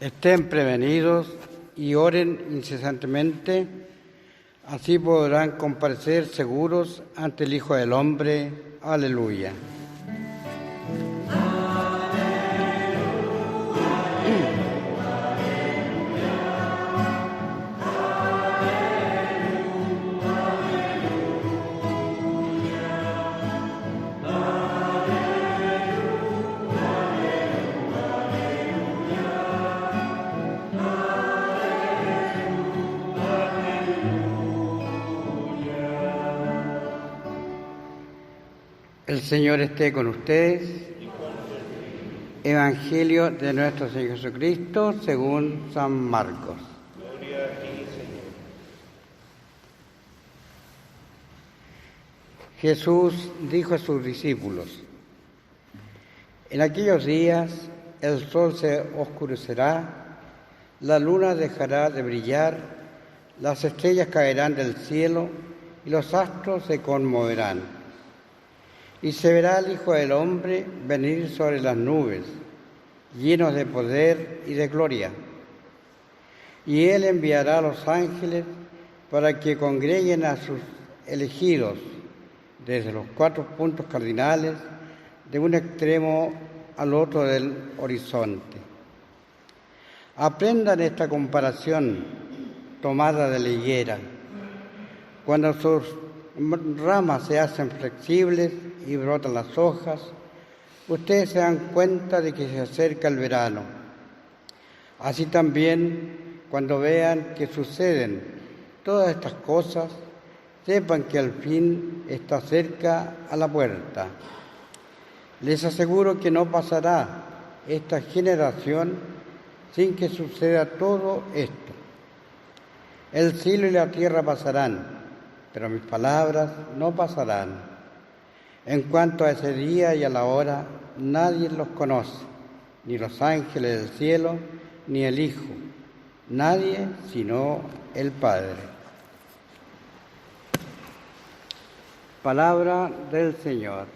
Estén prevenidos y oren incesantemente, así podrán comparecer seguros ante el Hijo del Hombre. Aleluya. El Señor esté con ustedes. Evangelio de nuestro Señor Jesucristo según San Marcos. Gloria a ti, Señor. Jesús dijo a sus discípulos: en aquellos días el sol se oscurecerá, la luna dejará de brillar, las estrellas caerán del cielo y los astros se conmoverán. Y se verá al Hijo del Hombre venir sobre las nubes, llenos de poder y de gloria. Y Él enviará a los ángeles para que congreguen a sus elegidos desde los 4 puntos cardinales, de un extremo al otro del horizonte. Aprendan esta comparación tomada de la higuera. Cuando sus ramas se hacen flexibles y brotan las hojas, ustedes se dan cuenta de que se acerca el verano. Así también, cuando vean que suceden todas estas cosas, sepan que el fin está cerca a la puerta. Les aseguro que no pasará esta generación sin que suceda todo esto. El cielo y la tierra pasarán, pero mis palabras no pasarán. En cuanto a ese día y a la hora, nadie los conoce, ni los ángeles del cielo, ni el Hijo, nadie sino el Padre. Palabra del Señor.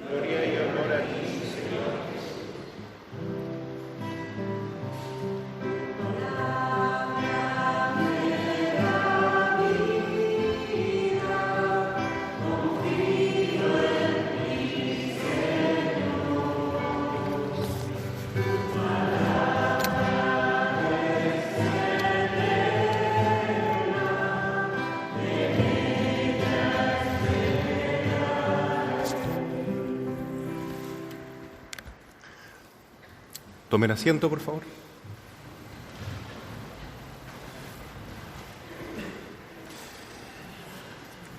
Gloria y honor a ti, Señor. Tomen asiento, por favor.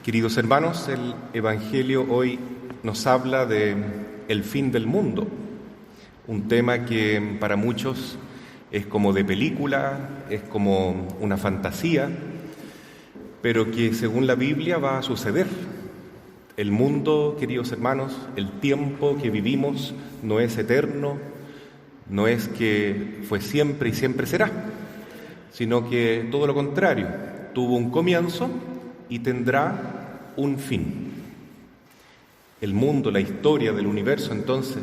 Queridos hermanos, el Evangelio hoy nos habla de el fin del mundo, un tema que para muchos es como de película, es como una fantasía, pero que según la Biblia va a suceder. El mundo, queridos hermanos, el tiempo que vivimos no es eterno, no es que fue siempre y siempre será, sino que todo lo contrario, tuvo un comienzo y tendrá un fin. El mundo, la historia del universo, entonces,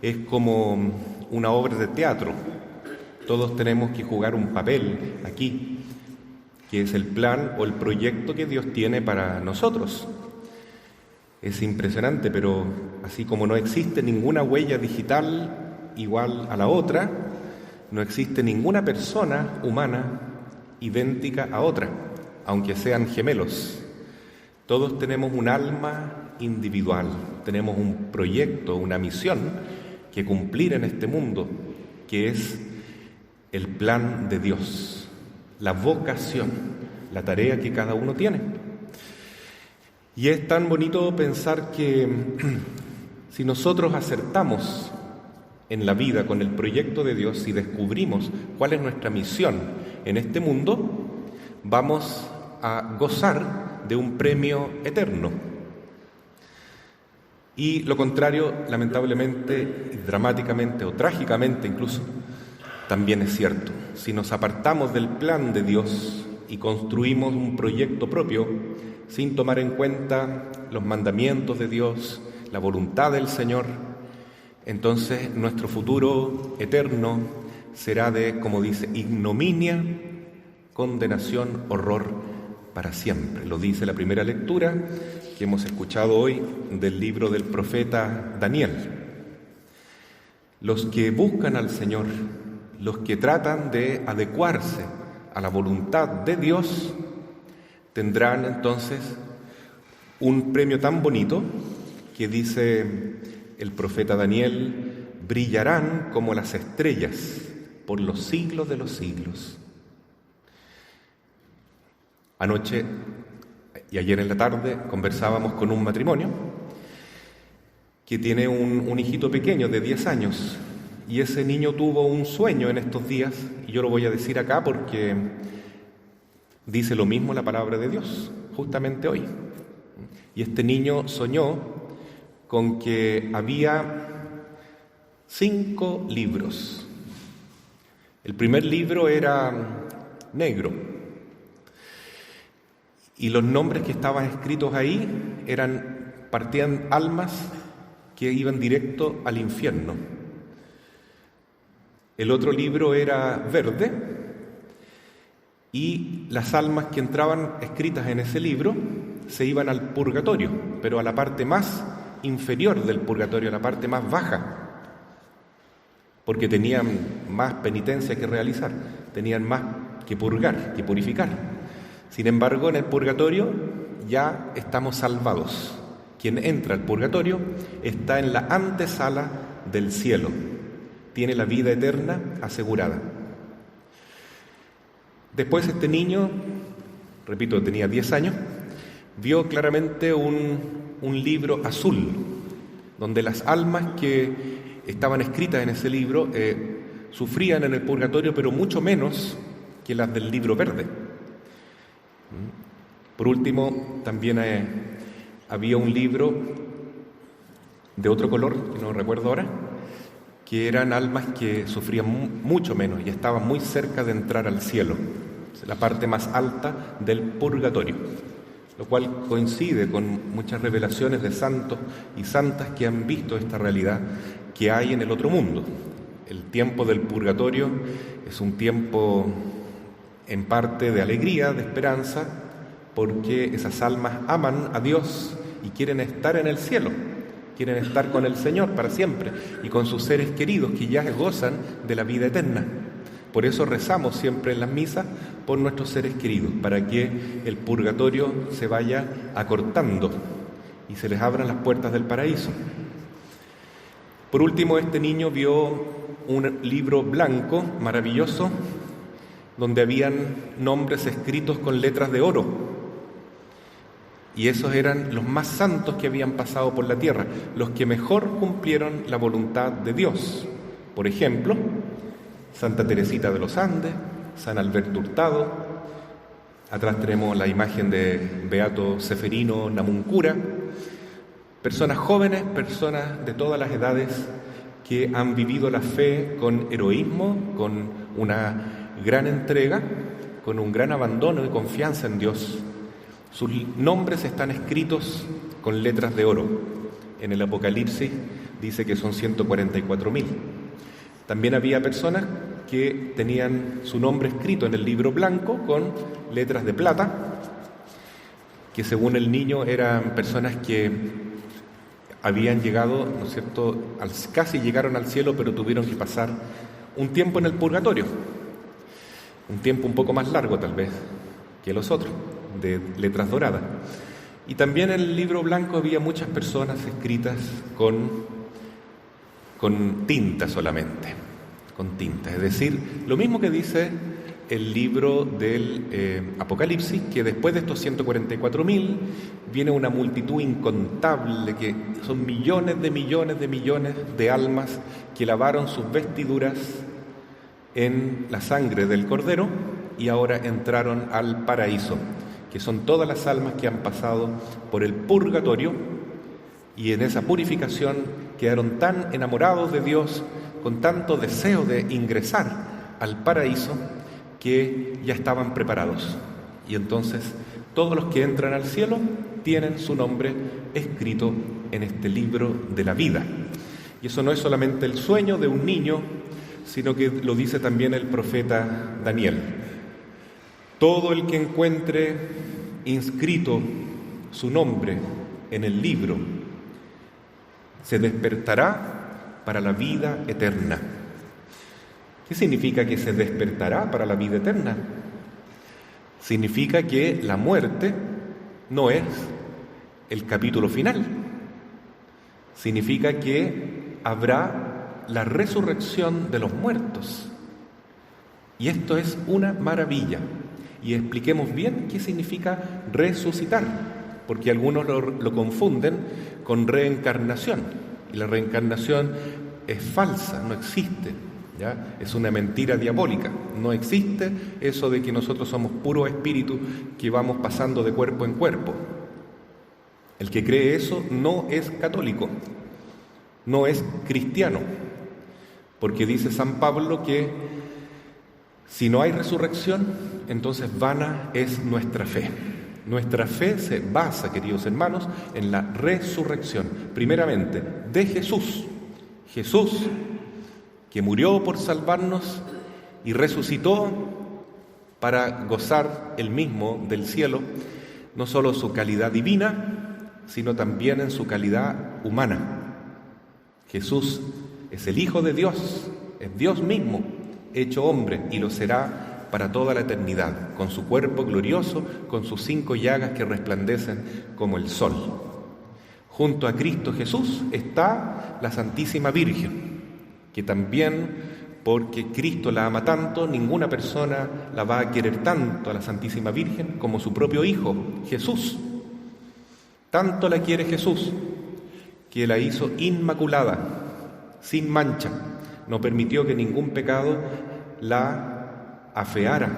es como una obra de teatro. Todos tenemos que jugar un papel aquí, que es el plan o el proyecto que Dios tiene para nosotros. Es impresionante, pero así como no existe ninguna huella digital igual a la otra, no existe ninguna persona humana idéntica a otra, aunque sean gemelos. Todos tenemos un alma individual, tenemos un proyecto, una misión que cumplir en este mundo, que es el plan de Dios, la vocación, la tarea que cada uno tiene. Y es tan bonito pensar que si nosotros acertamos en la vida con el proyecto de Dios y descubrimos cuál es nuestra misión en este mundo, vamos a gozar de un premio eterno. Y lo contrario, lamentablemente, dramáticamente o trágicamente incluso, también es cierto. Si nos apartamos del plan de Dios y construimos un proyecto propio sin tomar en cuenta los mandamientos de Dios, la voluntad del Señor, entonces nuestro futuro eterno será de, como dice, ignominia, condenación, horror para siempre. Lo dice la primera lectura que hemos escuchado hoy del libro del profeta Daniel. Los que buscan al Señor, los que tratan de adecuarse a la voluntad de Dios, tendrán entonces un premio tan bonito que dice el profeta Daniel: brillarán como las estrellas por los siglos de los siglos. Anoche y ayer en la tarde conversábamos con un matrimonio que tiene un hijito pequeño de 10 años, y ese niño tuvo un sueño en estos días, y yo lo voy a decir acá porque dice lo mismo la palabra de Dios, justamente hoy. Y este niño soñó con que había 5 libros. El primer libro era negro, y los nombres que estaban escritos ahí partían almas que iban directo al infierno. El otro libro era verde, y las almas que entraban escritas en ese libro se iban al purgatorio, pero a la parte más inferior del purgatorio, a la parte más baja, porque tenían más penitencia que realizar, tenían más que purgar, que purificar. Sin embargo, en el purgatorio ya estamos salvados. Quien entra al purgatorio está en la antesala del cielo, tiene la vida eterna asegurada. Después este niño, repito, tenía 10 años, vio claramente un libro azul, donde las almas que estaban escritas en ese libro sufrían en el purgatorio, pero mucho menos que las del libro verde. Por último, también había un libro de otro color, que no recuerdo ahora, que eran almas que sufrían mucho menos y estaban muy cerca de entrar al cielo, la parte más alta del purgatorio, lo cual coincide con muchas revelaciones de santos y santas que han visto esta realidad que hay en el otro mundo. El tiempo del purgatorio es un tiempo en parte de alegría, de esperanza, porque esas almas aman a Dios y quieren estar en el cielo, quieren estar con el Señor para siempre y con sus seres queridos que ya gozan de la vida eterna. Por eso rezamos siempre en las misas por nuestros seres queridos, para que el purgatorio se vaya acortando y se les abran las puertas del paraíso. Por último, este niño vio un libro blanco maravilloso donde habían nombres escritos con letras de oro, y esos eran los más santos que habían pasado por la tierra, los que mejor cumplieron la voluntad de Dios. Por ejemplo, Santa Teresita de los Andes, San Alberto Hurtado, atrás tenemos la imagen de Beato Ceferino Namuncura, personas jóvenes, personas de todas las edades que han vivido la fe con heroísmo, con una gran entrega, con un gran abandono y confianza en Dios. Sus nombres están escritos con letras de oro. En el Apocalipsis dice que son 144.000. También había personas que tenían su nombre escrito en el libro blanco con letras de plata, que según el niño eran personas que habían llegado, ¿no es cierto?, casi llegaron al cielo, pero tuvieron que pasar un tiempo en el purgatorio, un tiempo un poco más largo tal vez que los otros, de letras doradas. Y también en el libro blanco había muchas personas escritas con tinta solamente, con tinta. Es decir, lo mismo que dice el libro del Apocalipsis, que después de estos 144.000 viene una multitud incontable, que son millones de almas que lavaron sus vestiduras en la sangre del Cordero y ahora entraron al paraíso, que son todas las almas que han pasado por el purgatorio y en esa purificación quedaron tan enamorados de Dios, con tanto deseo de ingresar al paraíso, que ya estaban preparados. Y entonces todos los que entran al cielo tienen su nombre escrito en este libro de la vida. Y eso no es solamente el sueño de un niño, sino que lo dice también el profeta Daniel. Todo el que encuentre inscrito su nombre en el libro se despertará para la vida eterna. ¿Qué significa que se despertará para la vida eterna? Significa que la muerte no es el capítulo final. Significa que habrá la resurrección de los muertos. Y esto es una maravilla. Y expliquemos bien qué significa resucitar, porque algunos lo confunden con reencarnación. Y la reencarnación es falsa, no existe. ¿Ya? Es una mentira diabólica. No existe eso de que nosotros somos puro espíritu que vamos pasando de cuerpo en cuerpo. El que cree eso no es católico, no es cristiano, porque dice San Pablo que si no hay resurrección, entonces vana es nuestra fe. Nuestra fe se basa, queridos hermanos, en la resurrección, primeramente, de Jesús. Jesús, que murió por salvarnos y resucitó para gozar él mismo del cielo, no solo su calidad divina, sino también en su calidad humana. Jesús es el Hijo de Dios, es Dios mismo, hecho hombre, y lo será para toda la eternidad, con su cuerpo glorioso, con sus 5 llagas que resplandecen como el sol. Junto a Cristo Jesús está la Santísima Virgen, que también, porque Cristo la ama tanto, ninguna persona la va a querer tanto a la Santísima Virgen como su propio Hijo, Jesús. Tanto la quiere Jesús, que la hizo inmaculada, sin mancha. No permitió que ningún pecado la afeara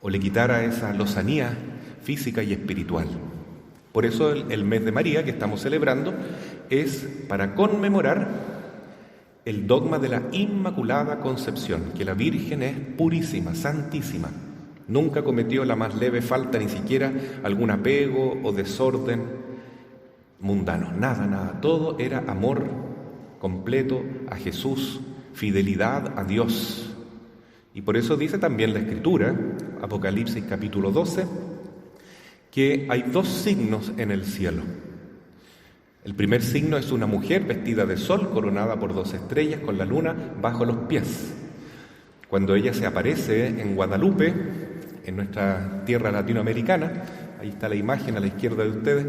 o le quitara esa lozanía física y espiritual. Por eso el mes de María que estamos celebrando es para conmemorar el dogma de la Inmaculada Concepción, que la Virgen es purísima, santísima. Nunca cometió la más leve falta, ni siquiera algún apego o desorden mundano. Nada. Todo era amor completo a Jesús, fidelidad a Dios. Y por eso dice también la Escritura, Apocalipsis capítulo 12, que hay 2 signos en el cielo. El primer signo es una mujer vestida de sol, coronada por 2 estrellas, con la luna bajo los pies. Cuando ella se aparece en Guadalupe, en nuestra tierra latinoamericana, ahí está la imagen a la izquierda de ustedes,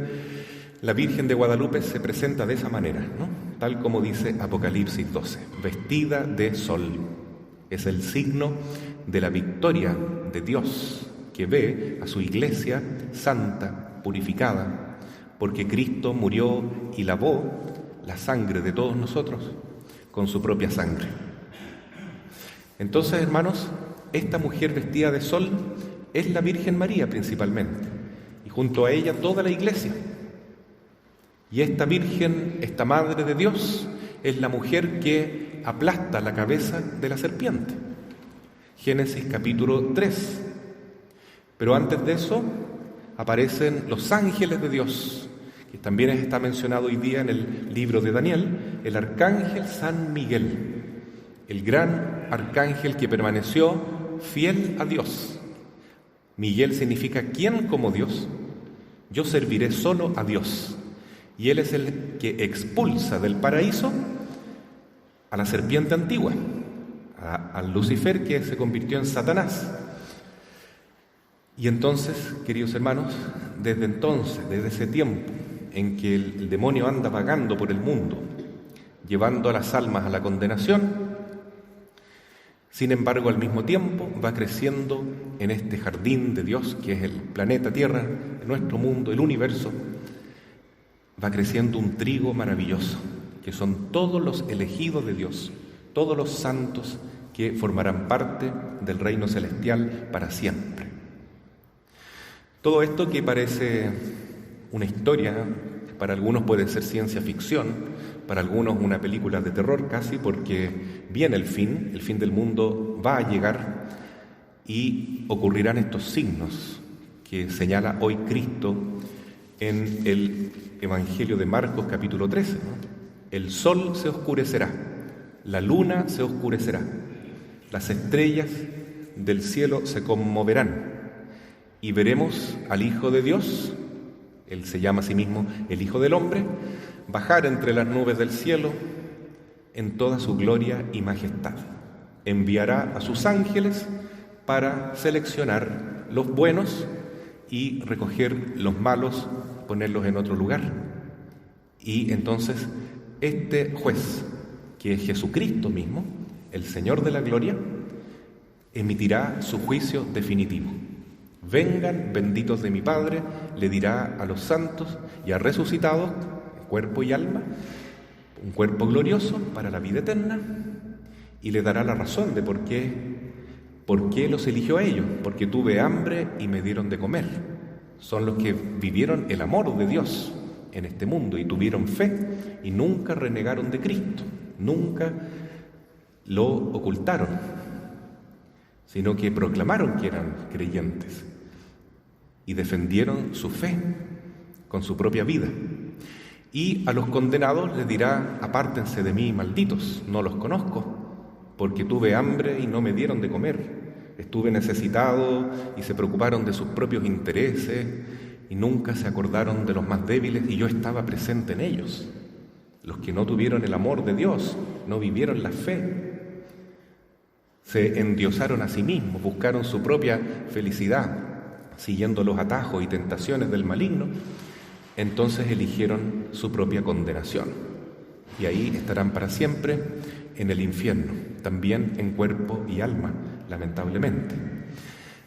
la Virgen de Guadalupe se presenta de esa manera, ¿no? Tal como dice Apocalipsis 12, vestida de sol. Es el signo de la victoria de Dios, que ve a su iglesia santa, purificada, porque Cristo murió y lavó la sangre de todos nosotros con su propia sangre. Entonces, hermanos, esta mujer vestida de sol es la Virgen María principalmente, y junto a ella toda la iglesia. Y esta Virgen, esta Madre de Dios, es la mujer que aplasta la cabeza de la serpiente. Génesis capítulo 3. Pero antes de eso aparecen los ángeles de Dios, que también está mencionado hoy día en el libro de Daniel, el arcángel San Miguel, el gran arcángel que permaneció fiel a Dios. Miguel significa ¿quién como Dios? Yo serviré solo a Dios. Y él es el que expulsa del paraíso a la serpiente antigua, al Lucifer, que se convirtió en Satanás. Y entonces, queridos hermanos, desde ese tiempo en que el demonio anda vagando por el mundo, llevando a las almas a la condenación, sin embargo, al mismo tiempo va creciendo en este jardín de Dios, que es el planeta Tierra, nuestro mundo, el universo, va creciendo un trigo maravilloso, que son todos los elegidos de Dios, todos los santos que formarán parte del reino celestial para siempre. Todo esto que parece una historia, para algunos puede ser ciencia ficción, para algunos una película de terror casi, porque viene el fin del mundo va a llegar y ocurrirán estos signos que señala hoy Cristo en el Evangelio de Marcos capítulo 13, ¿no? El sol se oscurecerá la luna se oscurecerá, las estrellas del cielo se conmoverán y veremos al Hijo de Dios, Él se llama a sí mismo el Hijo del Hombre, bajar entre las nubes del cielo en toda su gloria y majestad. Enviará a sus ángeles para seleccionar los buenos y recoger los malos, ponerlos en otro lugar. Y entonces este juez, que es Jesucristo mismo, el Señor de la gloria, emitirá su juicio definitivo. Vengan, benditos de mi Padre, le dirá a los santos y a resucitados, cuerpo y alma, un cuerpo glorioso para la vida eterna, y le dará la razón de por qué los eligió a ellos, porque tuve hambre y me dieron de comer. Son los que vivieron el amor de Dios en este mundo y tuvieron fe y nunca renegaron de Cristo, nunca lo ocultaron, sino que proclamaron que eran creyentes y defendieron su fe con su propia vida. Y a los condenados les dirá: apártense de mí, malditos, no los conozco, porque tuve hambre y no me dieron de comer, estuve necesitado y se preocuparon de sus propios intereses y nunca se acordaron de los más débiles, y yo estaba presente en ellos. Los que no tuvieron el amor de Dios, no vivieron la fe, se endiosaron a sí mismos, buscaron su propia felicidad, siguiendo los atajos y tentaciones del maligno, entonces eligieron su propia condenación. Y ahí estarán para siempre en el infierno, también en cuerpo y alma, lamentablemente.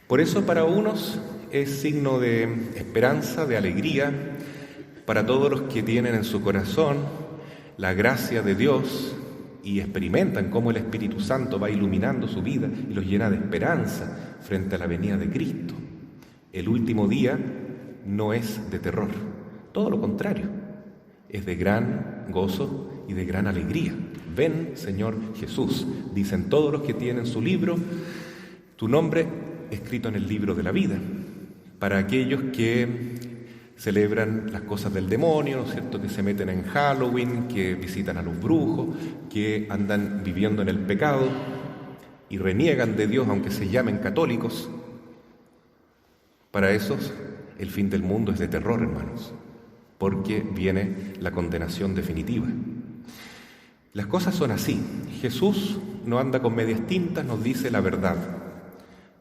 Por eso para unos es signo de esperanza, de alegría, para todos los que tienen en su corazón la gracia de Dios y experimentan cómo el Espíritu Santo va iluminando su vida y los llena de esperanza frente a la venida de Cristo. El último día no es de terror, todo lo contrario, es de gran gozo y de gran alegría. Ven, Señor Jesús, dicen todos los que tienen su libro, tu nombre escrito en el libro de la vida. Para aquellos que celebran las cosas del demonio, ¿no es cierto?, que se meten en Halloween, que visitan a los brujos, que andan viviendo en el pecado y reniegan de Dios aunque se llamen católicos. Para esos el fin del mundo es de terror, hermanos, porque viene la condenación definitiva. Las cosas son así. Jesús no anda con medias tintas, nos dice la verdad.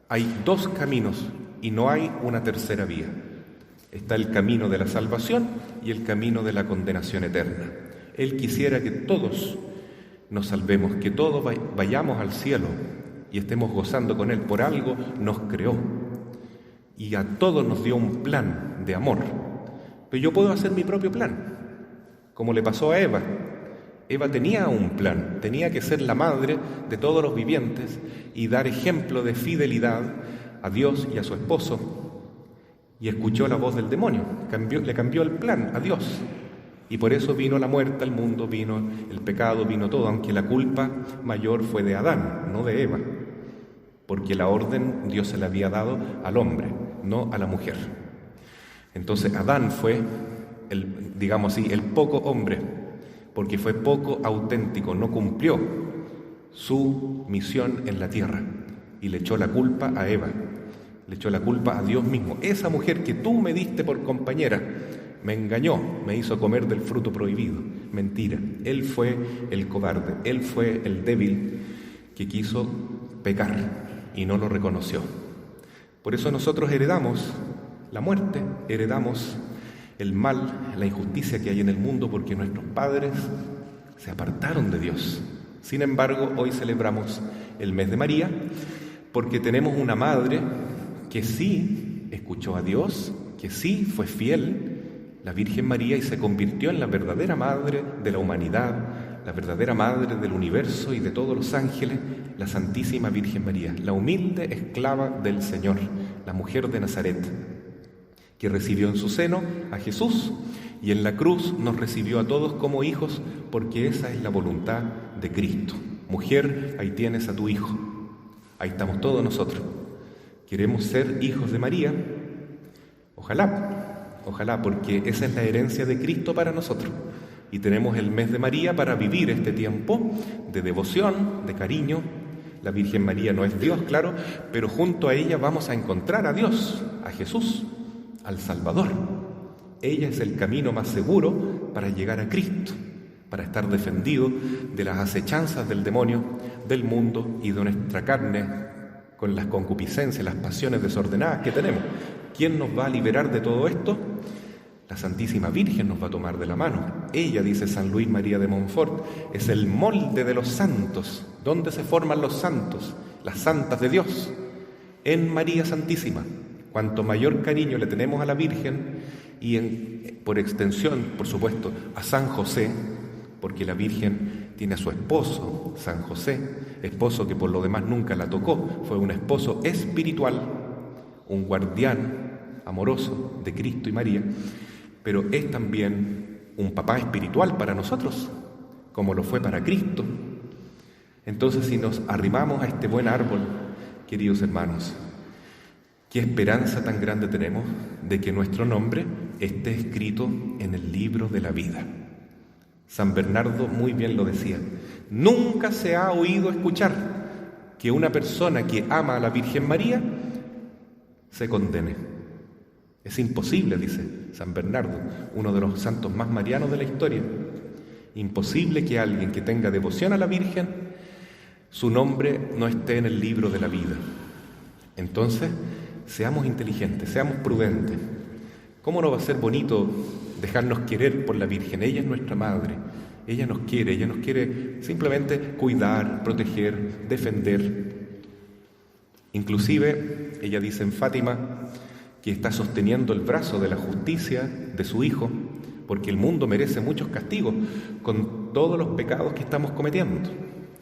Hay dos caminos y no hay una tercera vía. Está el camino de la salvación y el camino de la condenación eterna. Él quisiera que todos nos salvemos, que todos vayamos al cielo y estemos gozando con Él. Por algo nos creó y a todos nos dio un plan de amor. Pero yo puedo hacer mi propio plan, como le pasó a Eva. Eva tenía un plan, tenía que ser la madre de todos los vivientes y dar ejemplo de fidelidad a Dios y a su esposo. Y escuchó la voz del demonio, le cambió el plan a Dios. Y por eso vino la muerte al mundo, vino el pecado, vino todo, aunque la culpa mayor fue de Adán, no de Eva. Porque la orden Dios se la había dado al hombre, no a la mujer. Entonces Adán fue, digamos así, el poco hombre, porque fue poco auténtico, no cumplió su misión en la tierra y le echó la culpa a Eva, le echó la culpa a Dios mismo. Esa mujer que tú me diste por compañera me engañó, me hizo comer del fruto prohibido. Mentira, él fue el cobarde, él fue el débil que quiso pecar y no lo reconoció. Por eso nosotros heredamos la muerte, heredamos el mal, la injusticia que hay en el mundo, porque nuestros padres se apartaron de Dios. Sin embargo, hoy celebramos el mes de María, porque tenemos una madre que sí escuchó a Dios, que sí fue fiel, la Virgen María, y se convirtió en la verdadera madre de la humanidad, la verdadera madre del universo y de todos los ángeles, la Santísima Virgen María, la humilde esclava del Señor, la mujer de Nazaret, que recibió en su seno a Jesús y en la cruz nos recibió a todos como hijos, porque esa es la voluntad de Cristo. Mujer, ahí tienes a tu hijo. Ahí estamos todos nosotros. ¿Queremos ser hijos de María? Ojalá, porque esa es la herencia de Cristo para nosotros. Y tenemos el mes de María para vivir este tiempo de devoción, de cariño. La Virgen María no es Dios, claro, pero junto a ella vamos a encontrar a Dios, a Jesús, al Salvador. Ella es el camino más seguro para llegar a Cristo, para estar defendido de las acechanzas del demonio, del mundo y de nuestra carne con las concupiscencias, las pasiones desordenadas que tenemos. ¿Quién nos va a liberar de todo esto? La Santísima Virgen nos va a tomar de la mano. Ella, dice San Luis María de Montfort, es el molde de los santos. ¿Dónde se forman los santos? Las santas de Dios. En María Santísima. Cuanto mayor cariño le tenemos a la Virgen y por extensión, por supuesto, a San José, porque la Virgen tiene a su esposo, San José, esposo que por lo demás nunca la tocó, fue un esposo espiritual, un guardián amoroso de Cristo y María, pero es también un papá espiritual para nosotros, como lo fue para Cristo. Entonces, si nos arrimamos a este buen árbol, queridos hermanos, qué esperanza tan grande tenemos de que nuestro nombre esté escrito en el libro de la vida. San Bernardo muy bien lo decía: nunca se ha oído escuchar que una persona que ama a la Virgen María se condene. Es imposible, dice San Bernardo, uno de los santos más marianos de la historia. Imposible que alguien que tenga devoción a la Virgen, su nombre no esté en el libro de la vida. Entonces, seamos inteligentes, seamos prudentes. ¿Cómo no va a ser bonito dejarnos querer por la Virgen? Ella es nuestra madre, ella nos quiere simplemente cuidar, proteger, defender. Inclusive, ella dice en Fátima que está sosteniendo el brazo de la justicia de su Hijo, porque el mundo merece muchos castigos con todos los pecados que estamos cometiendo,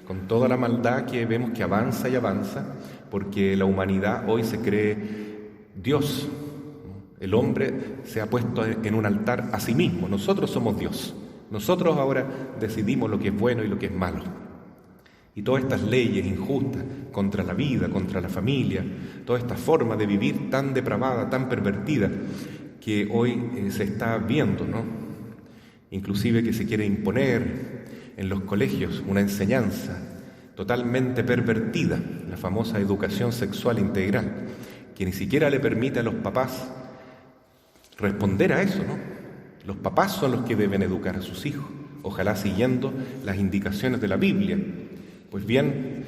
con toda la maldad que vemos que avanza y avanza, porque la humanidad hoy se cree Dios. El hombre se ha puesto en un altar a sí mismo. Nosotros somos Dios. Nosotros ahora decidimos lo que es bueno y lo que es malo. Y todas estas leyes injustas contra la vida, contra la familia, toda esta forma de vivir tan depravada, tan pervertida, que hoy se está viendo, ¿no? Inclusive que se quiere imponer en los colegios una enseñanza totalmente pervertida, la famosa educación sexual integral, que ni siquiera le permite a los papás responder a eso, ¿no? Los papás son los que deben educar a sus hijos, ojalá siguiendo las indicaciones de la Biblia. Pues bien,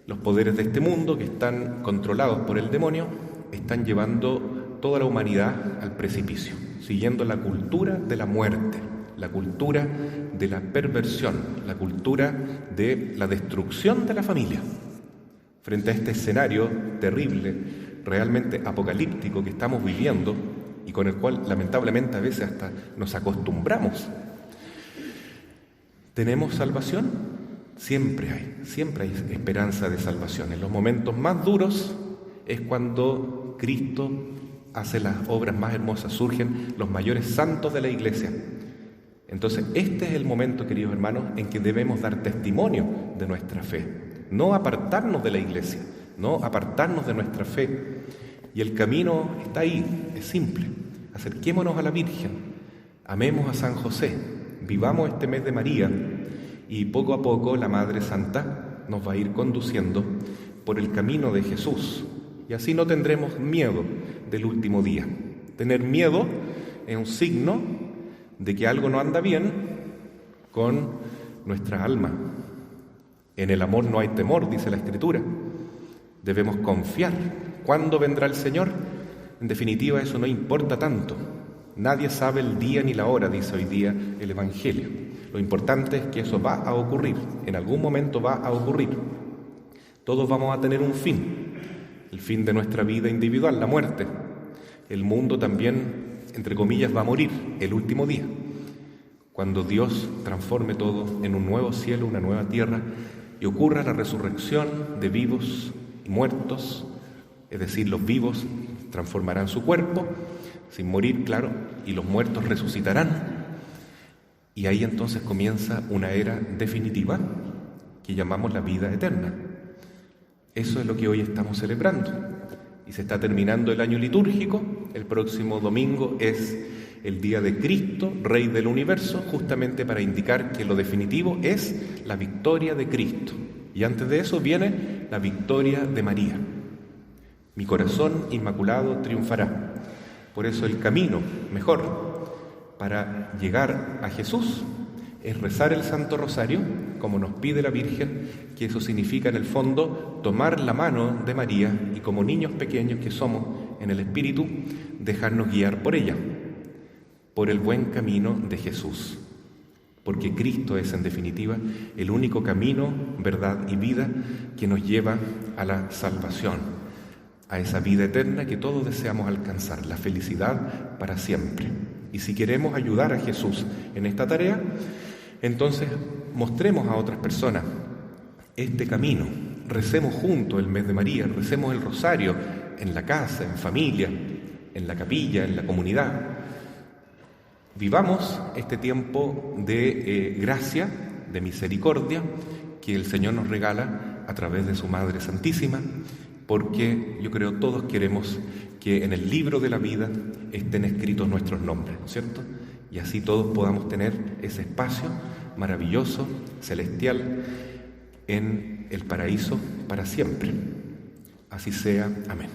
los poderes de este mundo, que están controlados por el demonio, están llevando toda la humanidad al precipicio, siguiendo la cultura de la muerte, la cultura de la perversión, la cultura de la destrucción de la familia. Frente a este escenario terrible, realmente apocalíptico que estamos viviendo y con el cual lamentablemente a veces hasta nos acostumbramos, ¿tenemos salvación? Siempre hay esperanza de salvación. En los momentos más duros es cuando Cristo hace las obras más hermosas, surgen los mayores santos de la Iglesia. Entonces, este es el momento, queridos hermanos, en que debemos dar testimonio de nuestra fe, no apartarnos de la Iglesia, no apartarnos de nuestra fe. Y el camino está ahí, es simple. Acerquémonos a la Virgen, amemos a San José, vivamos este mes de María, y poco a poco la Madre Santa nos va a ir conduciendo por el camino de Jesús. Y así no tendremos miedo del último día. Tener miedo es un signo de que algo no anda bien con nuestra alma. En el amor no hay temor, dice la Escritura. Debemos confiar. ¿Cuándo vendrá el Señor? En definitiva, eso no importa tanto. Nadie sabe el día ni la hora, dice hoy día el Evangelio. Lo importante es que eso va a ocurrir, en algún momento va a ocurrir. Todos vamos a tener un fin, el fin de nuestra vida individual, la muerte. El mundo también, entre comillas, va a morir el último día, cuando Dios transforme todo en un nuevo cielo, una nueva tierra, y ocurra la resurrección de vivos y muertos, es decir, los vivos transformarán su cuerpo, sin morir, claro, y los muertos resucitarán. Y ahí entonces comienza una era definitiva que llamamos la vida eterna. Eso es lo que hoy estamos celebrando. Y se está terminando el año litúrgico. El próximo domingo es el día de Cristo, Rey del universo, justamente para indicar que lo definitivo es la victoria de Cristo. Y antes de eso viene la victoria de María. Mi corazón inmaculado triunfará. Por eso el camino mejor para llegar a Jesús es rezar el Santo Rosario, como nos pide la Virgen, que eso significa en el fondo tomar la mano de María y como niños pequeños que somos en el Espíritu, dejarnos guiar por ella, por el buen camino de Jesús. Porque Cristo es, en definitiva, el único camino, verdad y vida que nos lleva a la salvación, a esa vida eterna que todos deseamos alcanzar, la felicidad para siempre. Y si queremos ayudar a Jesús en esta tarea, entonces mostremos a otras personas este camino. Recemos juntos el mes de María, recemos el rosario en la casa, en familia, en la capilla, en la comunidad. Vivamos este tiempo de gracia, de misericordia, que el Señor nos regala a través de su Madre Santísima, porque yo creo todos queremos que en el libro de la vida estén escritos nuestros nombres, ¿no es cierto? Y así todos podamos tener ese espacio maravilloso, celestial, en el paraíso para siempre. Así sea. Amén.